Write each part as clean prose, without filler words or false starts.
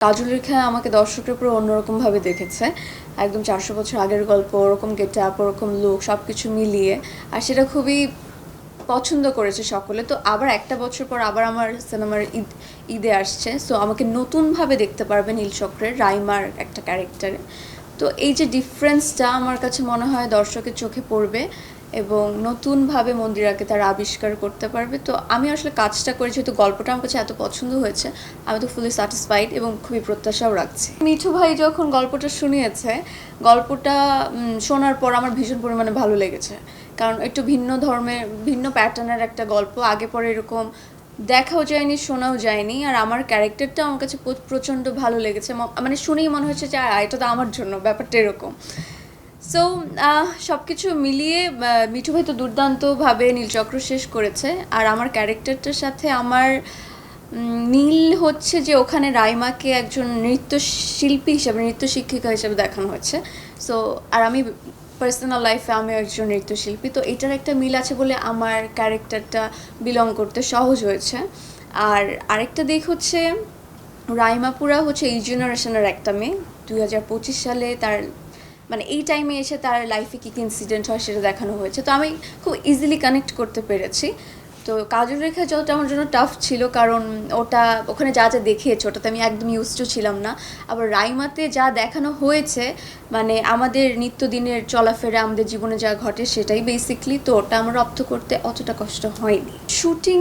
কাজল রেখা আমাকে দর্শকের পুরো অন্যরকমভাবে দেখেছে। একদম 400 বছর আগের গল্প, ওরকম গেটআপ, ওরকম লুক সব কিছু মিলিয়ে। আর সেটা খুবই পছন্দ করেছে সকলে। তো আবার একটা বছর পর আবার আমার সিনেমার ঈদে আসছে। সো আমাকে নতুনভাবে দেখতে পারবে নীলচক্রের রাইমার একটা ক্যারেক্টারে। তো এই যে ডিফারেন্সটা আমার কাছে মনে হয় দর্শকের চোখে পড়বে এবং নতুনভাবে মন্দিরাকে তারা আবিষ্কার করতে পারবে। তো আমি আসলে কাজটা করে যেহেতু গল্পটা আমার কাছে এত পছন্দ হয়েছে, আমি তো ফুলি স্যাটিসফাইড এবং খুবই প্রত্যাশাও রাখছি। মিঠু ভাই যখন গল্পটা শুনিয়েছে, গল্পটা শোনার পর আমার ভীষণ পরিমাণে ভালো লেগেছে। কারণ একটু ভিন্ন ধর্মের, ভিন্ন প্যাটার্নের একটা গল্প, আগে পরে এরকম দেখাও যায়নি, শোনাও যায়নি। আর আমার ক্যারেক্টারটা আমার কাছে প্রচণ্ড ভালো লেগেছে। মানে শুনেই মনে হচ্ছে যে এটা তো আমার জন্য, ব্যাপারটা এরকম। সো সব কিছু মিলিয়ে মিঠু ভাই তো দুর্দান্তভাবে নীলচক্র শেষ করেছে। আর আমার ক্যারেক্টারটার সাথে আমার মিল হচ্ছে যে ওখানে রাইমাকে একজন নৃত্যশিল্পী হিসাবে, নৃত্য শিক্ষিকা হিসাবে দেখানো হয়েছে। সো আর আমি পার্সোনাল লাইফে আমি একজন নৃত্যশিল্পী, তো এটার একটা মিল আছে বলে আমার ক্যারেক্টারটা বিলং করতে সহজ হয়েছে। আর আরেকটা দিক হচ্ছে রাইমাপুরা হচ্ছে এই জেনারেশনের একটা মেয়ে। 2025 সালে তার মানে এই টাইমে এসে তার লাইফে কী কী ইনসিডেন্ট হয় সেটা দেখানো হয়েছে। তো আমি খুব ইজিলি কানেক্ট করতে পেরেছি। তো কাজল রেখা যতটা আমার জন্য টাফ ছিল, কারণ ওটা ওখানে যা যা দেখিয়েছে ওটাতে আমি একদম ইউজ টু ছিলাম না। আবার রাইমাতে যা দেখানো হয়েছে মানে আমাদের নিত্যদিনের চলাফেরা, আমাদের জীবনে যা ঘটে সেটাই বেসিকলি। তো ওটা আমার রপ্ত করতে অতটা কষ্ট হয়নি। শুটিং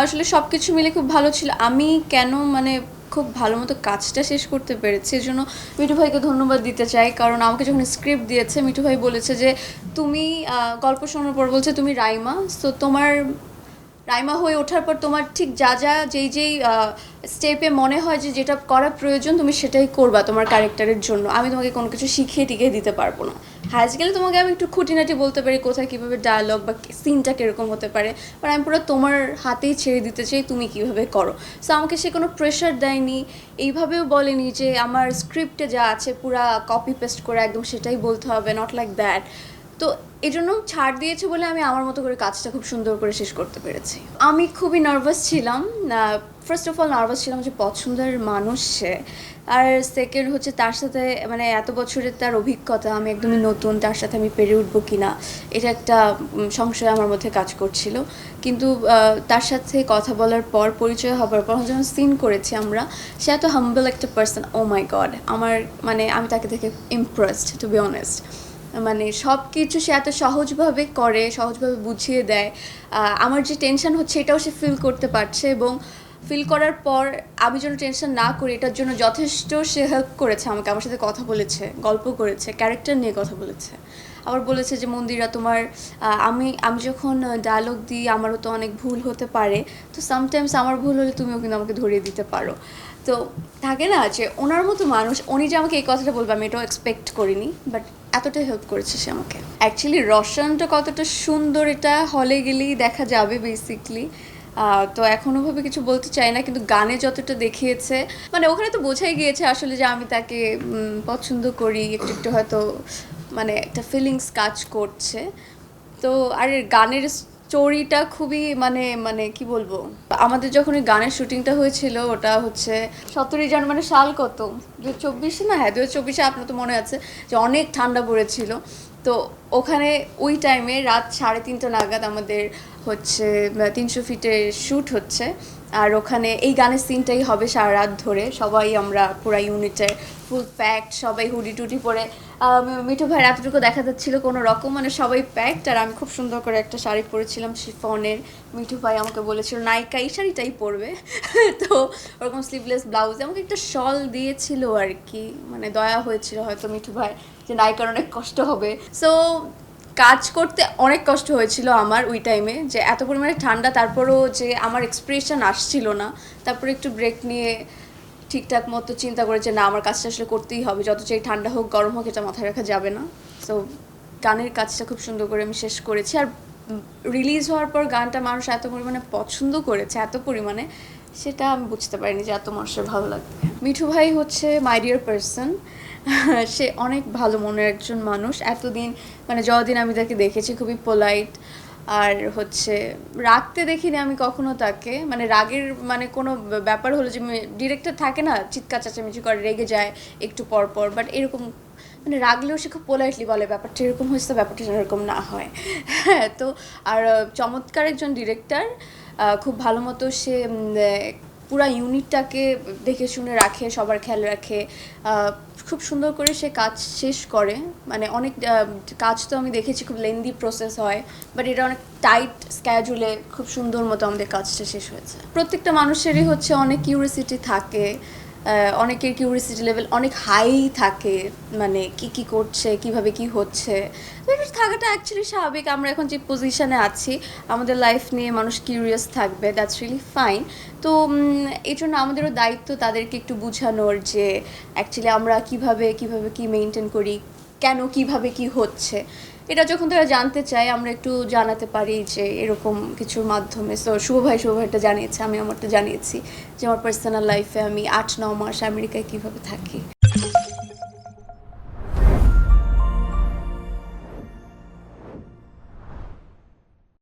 আসলে সব কিছু মিলে খুব ভালো ছিল। আমি কেন মানে খুব ভালো মতো কাজটা শেষ করতে পেরেছি, এর জন্য মিঠু ভাইকে ধন্যবাদ দিতে চাই। কারণ আমাকে যখন স্ক্রিপ্ট দিয়েছে, মিঠু ভাই বলেছে যে তুমি গল্প শোনার পর বলছে তুমি রাইমা, সো তোমার রাইমা হয়ে ওঠার পর তোমার ঠিক যা যা যেই স্টেপে মনে হয় যে যেটা করা প্রয়োজন তুমি সেটাই করবা তোমার ক্যারেক্টারের জন্য। আমি তোমাকে কোনো কিছু শিখিয়ে টিকিয়ে দিতে পারবো না। হ্যাজ গেলে তোমাকে আমি একটু খুঁটিনাটি বলতে পারি কোথায় কীভাবে ডায়ালগ বা সিনটা কীরকম হতে পারে, বাট আমি পুরো তোমার হাতেই ছেড়ে দিতে চাই তুমি কীভাবে করো। সো আমাকে সে কোনো প্রেশার দেয়নি, এইভাবেও বলেনি যে আমার স্ক্রিপ্টে যা আছে পুরা কপি পেস্ট করে একদম সেটাই বলতে হবে, নট লাইক দ্যাট। তো এই জন্য ছাড় দিয়েছে বলে আমি আমার মতো করে কাজটা খুব সুন্দর করে শেষ করতে পেরেছি। আমি খুবই নার্ভাস ছিলাম। ফার্স্ট অফ অল নার্ভাস ছিলাম যে পছন্দের মানুষ সে, আর সেকেন্ড হচ্ছে তার সাথে মানে এত বছরের তার অভিজ্ঞতা, আমি একদমই নতুন, তার সাথে আমি পেরে উঠবো কি না এটা একটা সংশয় আমার মধ্যে কাজ করছিল। কিন্তু তার সাথে কথা বলার পর, পরিচয় হবার পর যখন সিন করেছি আমরা, সে এত হাম্বল একটা পার্সন, ও মাই গড। আমার মানে আমি তাকে দেখে ইমপ্রেসড টু বি অনেস্ট। মানে সব কিছু সে এত সহজভাবে করে, সহজভাবে বুঝিয়ে দেয়। আমার যে টেনশন হচ্ছে এটাও সে ফিল করতে পারছে, এবং ফিল করার পর আমি যেন টেনশন না করি এটার জন্য যথেষ্ট সে হেল্প করেছে আমাকে। আমার সাথে কথা বলেছে, গল্প করেছে, ক্যারেক্টার নিয়ে কথা বলেছে। আবার বলেছে যে মন্দিরা তোমার আমি যখন ডায়লগ দিই আমারও তো অনেক ভুল হতে পারে, তো সামটাইমস আমার ভুল হলে তুমিও কিন্তু আমাকে ধরিয়ে দিতে পারো। তো থাকে না যে ওনার মতো মানুষ, উনি যে আমাকে এই কথাটা বলবে আমি এটাও এক্সপেক্ট করিনি, বাট এতটাই হেল্প করেছে সে আমাকে। অ্যাকচুয়ালি রসায়নটা কতটা সুন্দর এটা হলে গেলেই দেখা যাবে বেসিকলি। তো এখন ওভাবে কিছু বলতে চাই না, কিন্তু গানে যতটা দেখিয়েছে মানে ওখানে তো বোঝাই গিয়েছে আসলে যে আমি তাকে পছন্দ করি, একটু একটু হয়তো মানে একটা ফিলিংস কাজ করছে। তো আর গানের স্টোরিটা খুবই মানে মানে কি বলবো, আমাদের যখন ওই গানের শুটিংটা হয়েছিল ওটা হচ্ছে 17 জানুয়ারি, মানে সাল কত 2024 না, হ্যাঁ 2024, আপনার তো মনে আছে যে অনেক ঠান্ডা পড়েছিল। তো ওখানে ওই টাইমে রাত 3:30 নাগাদ আমাদের হচ্ছে 300 ফিটের শ্যুট হচ্ছে। আর ওখানে এই গানের সিনটাই হবে সারা রাত ধরে। সবাই আমরা পুরা ইউনিটের ফুল প্যাকড, সবাই হুডি টুডি পরে। মিঠু ভাই এতটুকু দেখা যাচ্ছিল কোনো রকম, মানে সবাই প্যাকড। আর আমি খুব সুন্দর করে একটা শাড়ি পরেছিলাম শিফনের। মিঠু ভাই আমাকে বলেছিল নায়িকা এই শাড়িটাই পরবে। তো ওরকম স্লিভলেস ব্লাউজে আমাকে একটা শল দিয়েছিল আর কি, মানে দয়া হয়েছিল হয়তো মিঠু ভাই যে নায়িকার অনেক কষ্ট হবে। সো কাজ করতে অনেক কষ্ট হয়েছিল আমার ওই টাইমে, যে এত পরিমাণে ঠান্ডা, তারপরও যে আমার এক্সপ্রেশন আসছিল না। তারপরে একটু ব্রেক নিয়ে ঠিকঠাক মতো চিন্তা করে যে না আমার কাজটা আসলে করতেই হবে, যত চাই ঠান্ডা হোক গরম হোক এটা মাথায় রাখা যাবে না। সো গানের কাজটা খুব সুন্দর করে আমি শেষ করেছি। আর রিলিজ হওয়ার পর গানটা মানুষ এত পরিমাণে পছন্দ করেছে, এত পরিমাণে, সেটা আমি বুঝতে পারিনি যে এত মানুষের ভালো লাগবে। মিঠু ভাই হচ্ছে মাই ডিয়ার পার্সন। সে অনেক ভালো মনের একজন মানুষ। এতদিন মানে যতদিন আমি তাকে দেখেছি খুবই পোলাইট, আর হচ্ছে রাগতে দেখিনি আমি কখনো তাকে, মানে রাগের মানে কোনো ব্যাপার হলো যে ডিরেক্টর থাকে না, চিৎকার চেঁচামেচি করে, রেগে যায় একটু পর পর, বাট এরকম মানে রাগলেও সে খুব পোলাইটলি বলে ব্যাপারটা এরকম হয়েছে, ব্যাপারটা যেন এরকম না হয়। হ্যাঁ, তো আর চমৎকার একজন ডিরেক্টর, খুব ভালো মতো সে পুরা ইউনিটটাকে দেখে শুনে রাখে, সবার খেয়াল রাখে, খুব সুন্দর করে সে কাজ শেষ করে। মানে অনেক কাজ তো আমি দেখেছি খুব লেন্দি প্রসেস হয়, বাট এটা অনেক টাইট স্ক্যাজুলে খুব সুন্দর মতো আমাদের কাজটা শেষ হয়েছে। প্রত্যেকটা মানুষেরই হচ্ছে অনেক কিউরিয়াসিটি থাকে, অনেকের কিউরিয়াসিটি লেভেল অনেক হাই থাকে, মানে কি করছে, কিভাবে কি হচ্ছে, তো এটা থাকাটা অ্যাকচুয়ালি স্বাভাবিক। আমরা এখন যে পজিশনে আছি, আমাদের লাইফ নিয়ে মানুষ কিউরিয়াস থাকবে, দ্যাটস রিয়েলি ফাইন। তো এই জন্য আমাদেরও দায়িত্ব তাদেরকে একটু বোঝানোর যে অ্যাকচুয়ালি আমরা কিভাবে কি মেনটেন করি, কেন কিভাবে কি হচ্ছে, এটা যখন তারা জানতে চায় আমরা একটু জানাতে পারি যে এরকম কিছুর মাধ্যমে। সো শুভ ভাইটা জানিয়েছে, আমি আমারটা জানিয়েছি যে আমার পার্সোনাল লাইফে আমি 8-9 মাস আমেরিকায় কীভাবে থাকি।